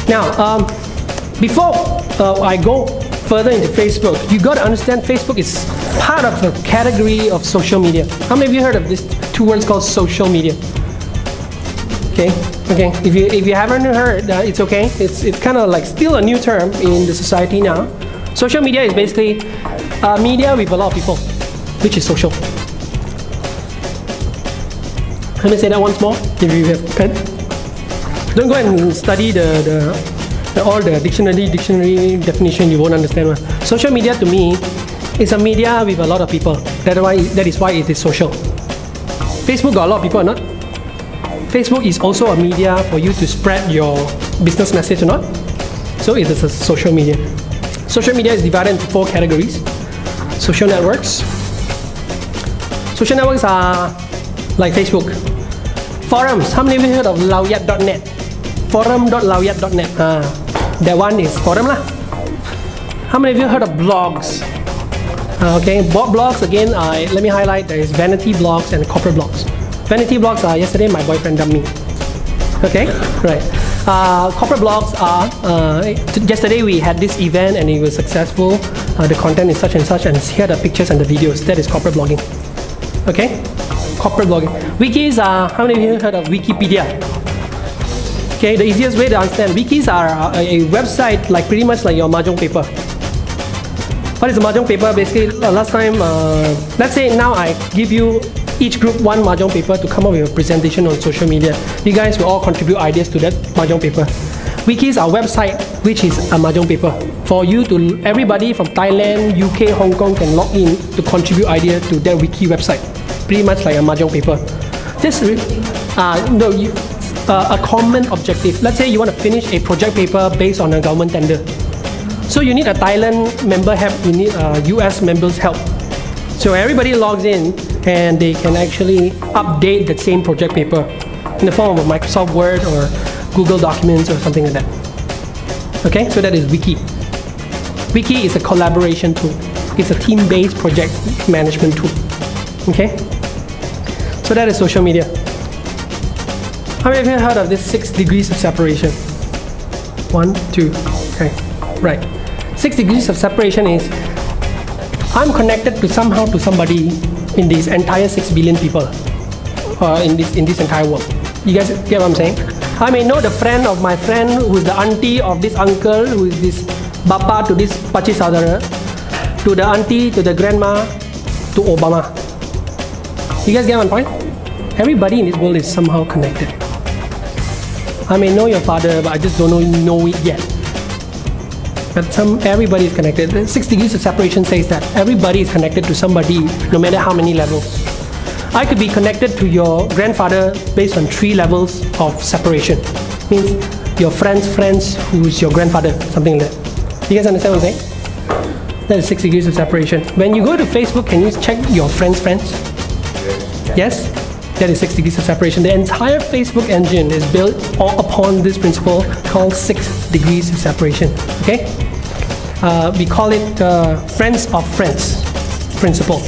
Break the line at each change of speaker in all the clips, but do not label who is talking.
Now, before I go further into Facebook, you got to understand Facebook is part of a category of social media. How many of you heard of these two words called social media? Okay. If you haven't heard, it's okay. It's kind of like still a new term in the society now. Social media is basically media with a lot of people, which is social. Let me say that once more. If you have pen, don't go and study all the dictionary definition. You won't understand one. Social media to me is a media with a lot of people. That is why it is social. Facebook got a lot of people or not? Facebook is also a media for you to spread your business message or not? So it is a social media. Social media is divided into 4 categories. Social networks. Social networks are like Facebook. Forums. How many of you heard of lawyat.net? Forum.lawyat.net. That one is forum lah. How many of you heard of blogs? Okay, blogs again. Let me highlight. There is vanity blogs and corporate blogs. Vanity blogs are yesterday my boyfriend dumped me. Okay, right. Corporate blogs are yesterday we had this event and it was successful. The content is such and such, and here are the pictures and the videos. That is corporate blogging. Okay, corporate blogging. Wikis are, how many of you heard of Wikipedia? Okay, the easiest way to understand, wikis are a website like pretty much like your mahjong paper. What is a mahjong paper? Basically, last time, let's say now I give you each group one mahjong paper to come up with a presentation on social media. You guys will all contribute ideas to that mahjong paper. Wikis are website which is a mahjong paper. For you to, everybody from Thailand, UK, Hong Kong can log in to contribute ideas to their wiki website. Pretty much like a mahjong paper. This, a common objective. Let's say you want to finish a project paper based on a government tender. So you need a Thailand member help, you need a US member's help. So everybody logs in and they can actually update the same project paper in the form of a Microsoft Word or Google Documents or something like that. Okay, so that is Wiki. Wiki is a collaboration tool. It's a team-based project management tool. Okay, so that is social media. How many of you heard of this 6 degrees of separation? 1, 2, okay, right. 6 degrees of separation is I'm connected to somehow to somebody in this entire 6 billion people in this entire world. You guys get what I'm saying? I may know the friend of my friend who is the auntie of this uncle, who is this bapa to this pachi saudara, to the auntie, to the grandma, to Obama. You guys get one point? Everybody in this world is somehow connected. I may know your father, but I just don't know it yet. But everybody is connected. The 6 degrees of separation says that everybody is connected to somebody, no matter how many levels. I could be connected to your grandfather based on 3 levels of separation. Means your friend's friends, who's your grandfather, something like that. You guys understand what I'm saying? That is 6 degrees of separation. When you go to Facebook, can you check your friends' friends? Yes? That is 6 degrees of separation. The entire Facebook engine is built upon this principle called 6 degrees of separation. Okay? We call it friends of friends principle.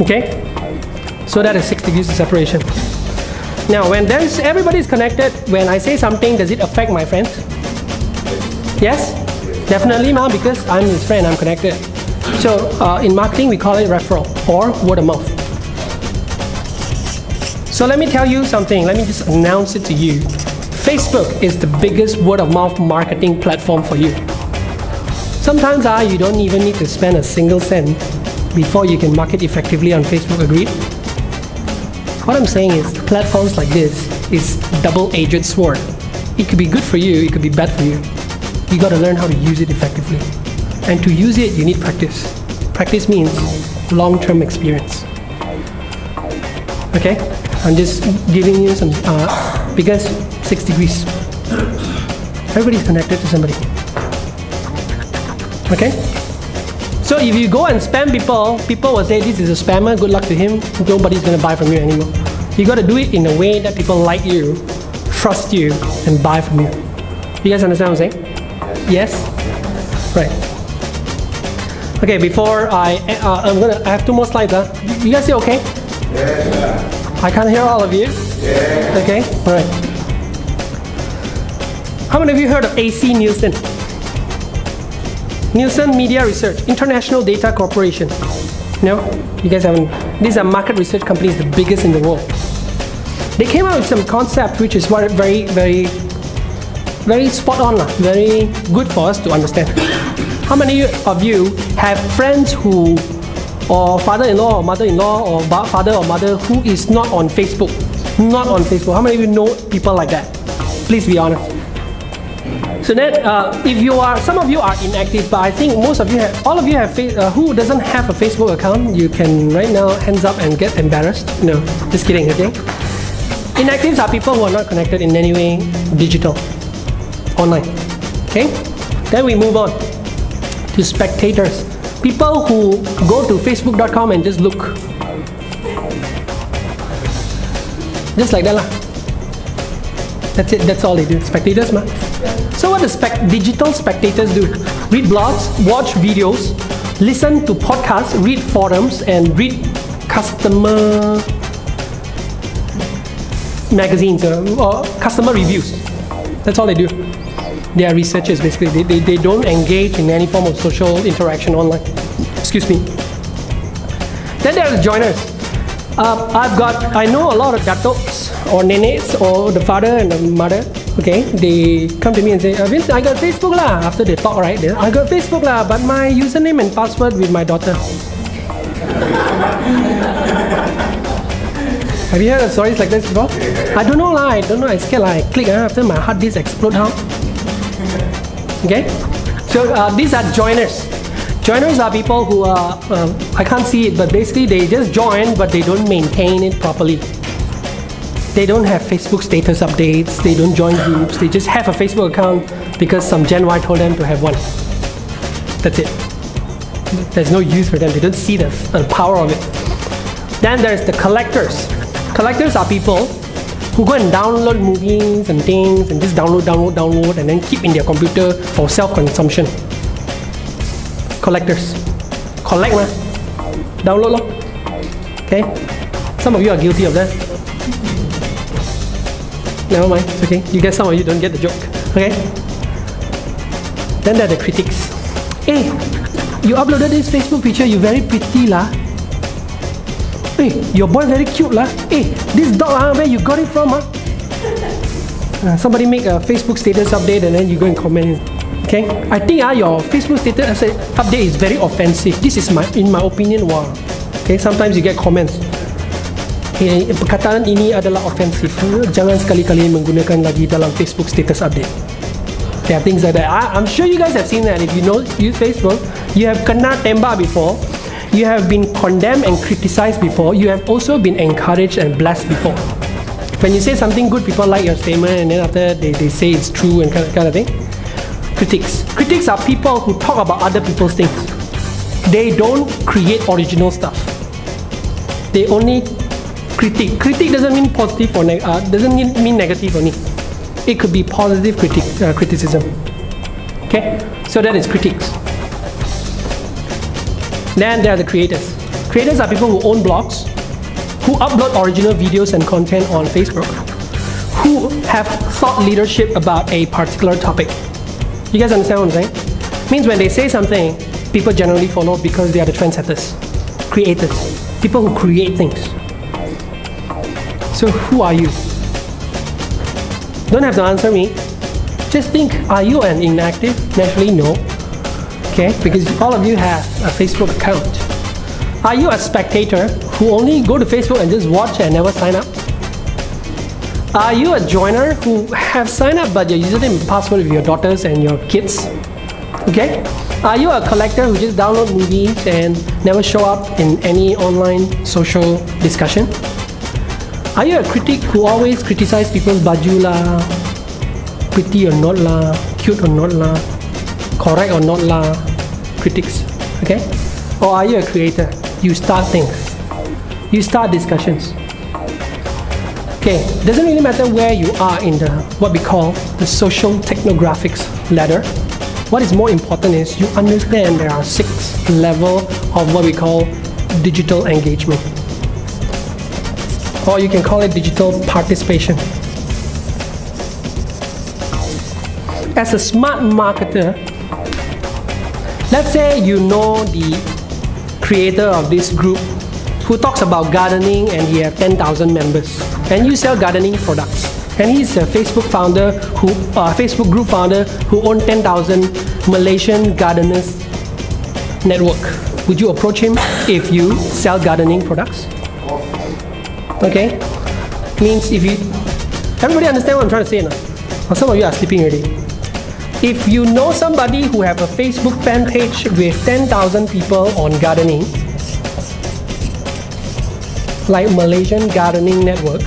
Okay? So that is 6 degrees of separation. Now, when everybody is connected, when I say something, does it affect my friends? Yes? Definitely, ma, because I'm his friend, I'm connected. So in marketing, we call it referral or word of mouth. So let me tell you something. Let me just announce it to you. Facebook is the biggest word of mouth marketing platform for you. Sometimes you don't even need to spend a single cent before you can market effectively on Facebook, agreed? What I'm saying is platforms like this is double-edged sword. It could be good for you, it could be bad for you. You got to learn how to use it effectively. And to use it, you need practice. Practice means long-term experience. Okay? I'm just giving you some, because 6 degrees. Everybody's connected to somebody. Okay? So if you go and spam people, people will say this is a spammer, good luck to him, nobody's going to buy from you anymore. You got to do it in a way that people like you, trust you, and buy from you. You guys understand what I'm saying? Yes? Right. Okay, before I have 2 more slides. You guys say okay?
Yes.
I can't hear all of you.
Yes.
Okay, all right. How many of you heard of AC Nielsen? Nielsen Media Research, International Data Corporation. No? You guys haven't? These are market research companies, the biggest in the world. They came out with some concept which is very, very, very spot on, very good for us to understand. How many of you have friends who, or father-in-law or mother-in-law or father or mother who is not on Facebook? Not on Facebook. How many of you know people like that? Please be honest. So then, if you are, some of you are inactive, but I think most of you have, all of you have, who doesn't have a Facebook account, you can right now hands up and get embarrassed. No, just kidding, okay? Inactives are people who are not connected in any way digital, online, okay? Then we move on to spectators. People who go to facebook.com and just look. Just like that lah. That's it, that's all they do, spectators ma. So what do digital spectators do? Read blogs, watch videos, listen to podcasts, read forums, and read customer magazines or customer reviews. That's all they do. They are researchers basically. They don't engage in any form of social interaction online. Excuse me. Then there are the joiners. I know a lot of datos or nenes or the father and the mother. Okay, they come to me and say, Vince, I got Facebook lah. After they talk, right? I got Facebook lah, but my username and password with my daughter. Have you heard of stories like this before? I don't know lah. I don't know. I scared lah. I click after my hard disk explode. How? Okay, so these are joiners. Joiners are people who are, I can't see it, but basically they just join, but they don't maintain it properly. They don't have Facebook status updates, they don't join groups, they just have a Facebook account because some Gen Y told them to have one. That's it. There's no use for them, they don't see the power of it. Then there's the collectors. Collectors are people who go and download movies and things and just download and then keep in their computer for self-consumption. Collectors. Collect ma. Download lo. Okay? Some of you are guilty of that. Never mind, it's okay. You guys, some of you don't get the joke. Okay? Then there are the critics. Hey, you uploaded this Facebook picture, you very pretty lah. Hey, your boy very cute lah. Hey, this dog where you got it from somebody make a Facebook status update and then you go and comment. Okay? I think your Facebook status update is very offensive. This is in my opinion, wow. Okay, sometimes you get comments. Perkataan ini adalah offensive. Jangan sekali-kali menggunakan lagi dalam Facebook status update. There are things like that. I'm sure you guys have seen that. If you use Facebook, you have kena tembak before. You have been condemned and criticized before. You have also been encouraged and blessed before. When you say something good, people like your statement, and then after they say it's true and kind of thing. Critics. Critics are people who talk about other people's things. They don't create original stuff. They only critique. Critique doesn't mean positive or doesn't mean negative only. It could be positive criticism. Okay, so that is critics. Then there are the creators. Creators are people who own blogs, who upload original videos and content on Facebook, who have thought leadership about a particular topic. You guys understand what I'm saying? Means when they say something, people generally follow because they are the trendsetters, creators, people who create things. So who are you? Don't have to answer me. Just think, are you an inactive? Naturally, no. Okay, because all of you have a Facebook account. Are you a spectator who only go to Facebook and just watch and never sign up? Are you a joiner who have signed up but your username and password with your daughters and your kids? Okay? Are you a collector who just download movies and never show up in any online social discussion? Are you a critic who always criticize people's baju lah, pretty or not lah, cute or not lah, correct or not lah, critics, okay? Or are you a creator? You start things. You start discussions. Okay, doesn't really matter where you are in the what we call the social technographics ladder. What is more important is you understand there are 6 levels of what we call digital engagement. or you can call it digital participation. As a smart marketer, let's say you know the creator of this group who talks about gardening and he has 10,000 members, and you sell gardening products, and he's a Facebook group founder who owns 10,000 Malaysian gardeners network. Would you approach him if you sell gardening products? Okay, means if you, everybody understand what I'm trying to say now? Or some of you are sleeping already. If you know somebody who have a Facebook fan page with 10,000 people on gardening, like Malaysian Gardening Network,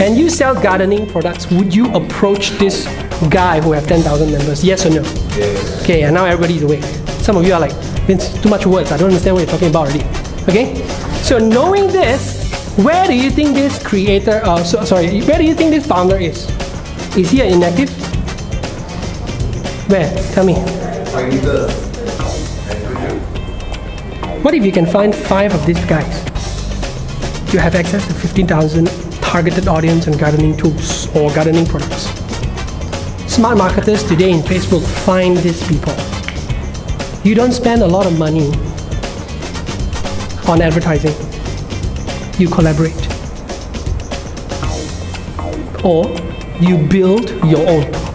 and you sell gardening products, would you approach this guy who have 10,000 members? Yes or no?
Yes.
Okay, and now everybody's awake. Some of you are like, Vince, too much words, I don't understand what you're talking about already. Okay? So knowing this, where do you think this creator, where do you think this founder is? Is he an inactive? Where? Tell me. What if you can find 5 of these guys? You have access to 15,000 targeted audience and gardening tools or gardening products. Smart marketers today in Facebook find these people. You don't spend a lot of money on advertising. You collaborate. Or you build your own.